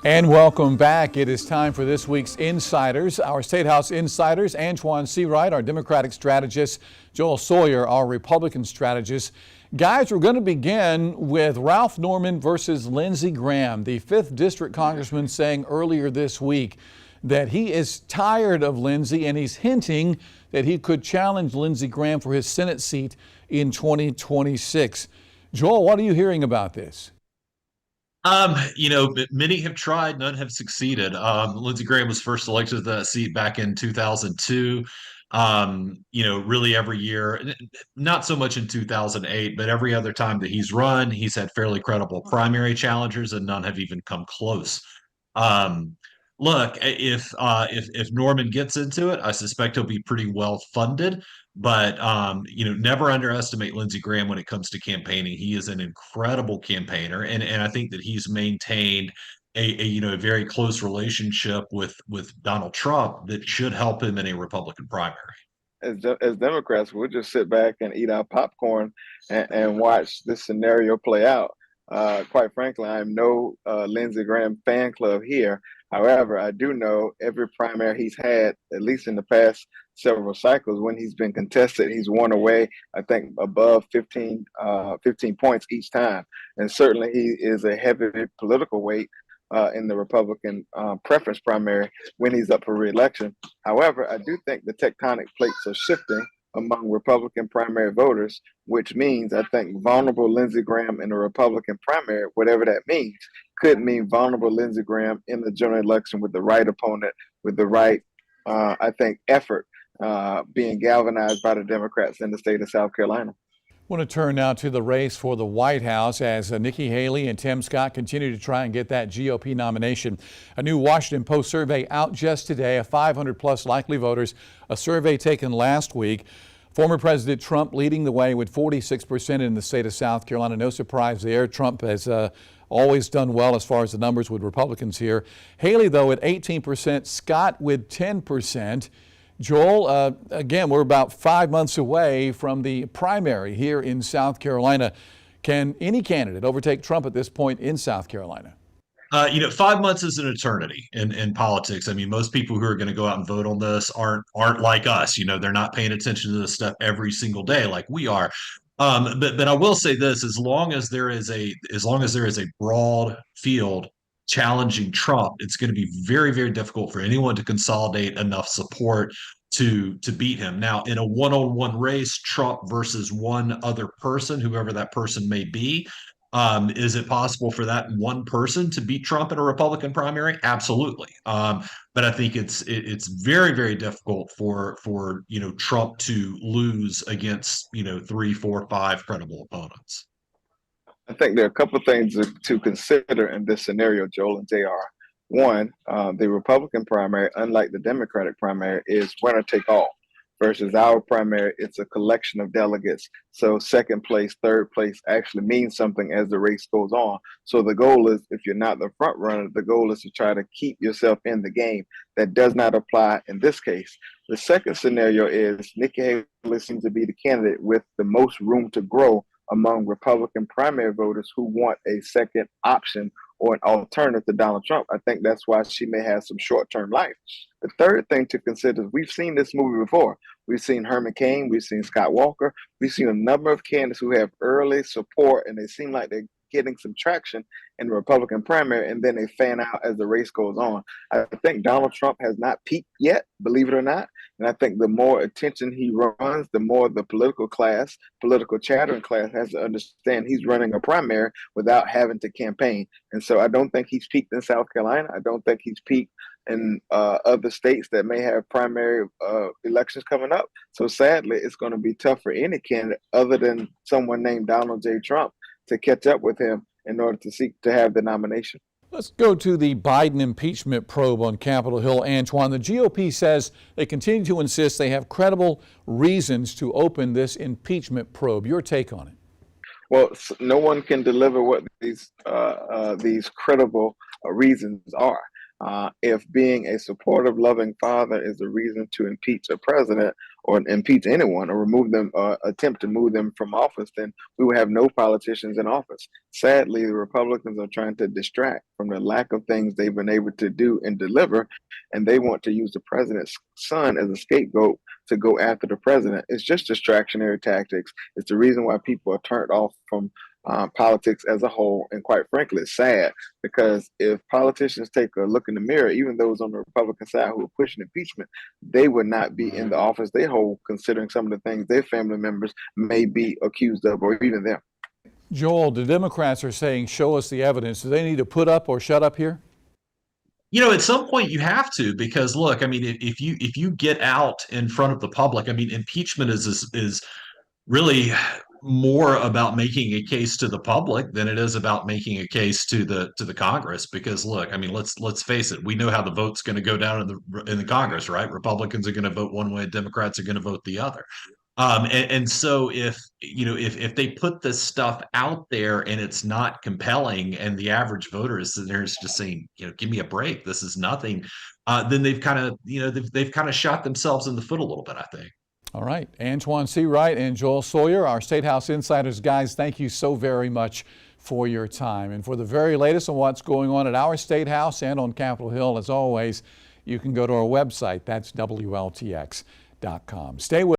And welcome back. It is time for this week's Insiders. Our State House Insiders, Antoine Seawright, our Democratic strategist, Joel Sawyer, our Republican strategist. Guys, we're going to begin with Ralph Norman versus Lindsey Graham. The 5th District Congressman saying earlier this week that he is tired of Lindsey, and he's hinting that he could challenge Lindsey Graham for his Senate seat in 2026. Joel, what are you hearing about this? Many have tried, none have succeeded. Lindsey Graham was first elected to that seat back in 2002. Really every year, not so much in 2008, but every other time that he's run, he's had fairly credible primary challengers, and none have even come close. Look, if Norman gets into it, I suspect he'll be pretty well funded. But never underestimate Lindsey Graham when it comes to campaigning. He is an incredible campaigner, and I think that he's maintained a very close relationship with Donald Trump that should help him in a Republican primary. As Democrats, we'll just sit back and eat our popcorn and watch this scenario play out. Quite frankly, I'm no Lindsey Graham fan club here. However, I do know every primary he's had, at least in the past several cycles, when he's been contested, he's won away, I think, above 15 points each time. And certainly he is a heavy political weight in the Republican preference primary when he's up for re-election. However, I do think the tectonic plates are shifting among Republican primary voters, which means I think vulnerable Lindsey Graham in a Republican primary, whatever that means, could mean vulnerable Lindsey Graham in the general election with the right opponent, with the right, effort being galvanized by the Democrats in the state of South Carolina. I want to turn now to the race for the White House as Nikki Haley and Tim Scott continue to try and get that GOP nomination. A new Washington Post survey out just today of 500 plus likely voters, a survey taken last week. Former President Trump leading the way with 46% in the state of South Carolina. No surprise there. Trump has always done well as far as the numbers with Republicans here. Haley, though, at 18%, Scott with 10%. Joel, again, we're about 5 months away from the primary here in South Carolina. Can any candidate overtake Trump at this point in South Carolina? 5 months is an eternity in politics. I mean, most people who are going to go out and vote on this aren't like us. They're not paying attention to this stuff every single day like we are. But I will say this: as long as there is a broad field challenging Trump, it's going to be very, very difficult for anyone to consolidate enough support to beat him. Now, in a one-on-one race, Trump versus one other person, whoever that person may be, is it possible for that one person to beat Trump in a Republican primary? Absolutely. But I think it's very, very difficult for Trump to lose against 3, 4, 5 credible opponents. I think there are a couple of things to consider in this scenario, Joel and JR. One, the Republican primary, unlike the Democratic primary, is winner take all. Versus our primary, it's a collection of delegates. So second place, third place actually means something as the race goes on. So the goal is, if you're not the front runner, the goal is to try to keep yourself in the game. That does not apply in this case. The second scenario is Nikki Haley seems to be the candidate with the most room to grow among Republican primary voters who want a second option or an alternative to Donald Trump. I think that's why she may have some short-term life. The third thing to consider is we've seen this movie before. We've seen Herman Cain, we've seen Scott Walker, we've seen a number of candidates who have early support and they seem like they're getting some traction in the Republican primary, and then they fan out as the race goes on. I think Donald Trump has not peaked yet, believe it or not. And I think the more attention he runs, the more the political chattering class has to understand he's running a primary without having to campaign. And so I don't think he's peaked in South Carolina. I don't think he's peaked in other states that may have primary elections coming up. So sadly, it's going to be tough for any candidate other than someone named Donald J. Trump to catch up with him in order to seek to have the nomination. Let's go to the Biden impeachment probe on Capitol Hill. Antoine, the GOP says they continue to insist they have credible reasons to open this impeachment probe. Your take on it? Well, no one can deliver what these credible reasons are. If being a supportive, loving father is a reason to impeach a president or impeach anyone or remove them, attempt to move them from office, then we will have no politicians in office. Sadly, the Republicans are trying to distract from the lack of things they've been able to do and deliver, and they want to use the president's son as a scapegoat to go after the president. It's just distractionary tactics. It's the reason why people are turned off from politics as a whole. And quite frankly, it's sad because if politicians take a look in the mirror, even those on the Republican side who are pushing impeachment, they would not be in the office they hold, considering some of the things their family members may be accused of, or even them. Joel, the Democrats are saying, show us the evidence. Do they need to put up or shut up here? At some point you have to, because look, I mean, if you get out in front of the public, I mean, impeachment is really more about making a case to the public than it is about making a case to the Congress. Because look, I mean, let's face it, we know how the vote's going to go down in the Congress, right? Republicans are going to vote one way, Democrats are going to vote the other. And so if they put this stuff out there and it's not compelling, and the average voter is sitting there just saying, give me a break, this is nothing, then they've kind of they've kind of shot themselves in the foot a little bit, I think. All right, Antoine C. Wright and Joel Sawyer, our State House Insiders. Guys, thank you so very much for your time. And for the very latest on what's going on at our State House and on Capitol Hill, as always, you can go to our website. That's WLTX.com. Stay with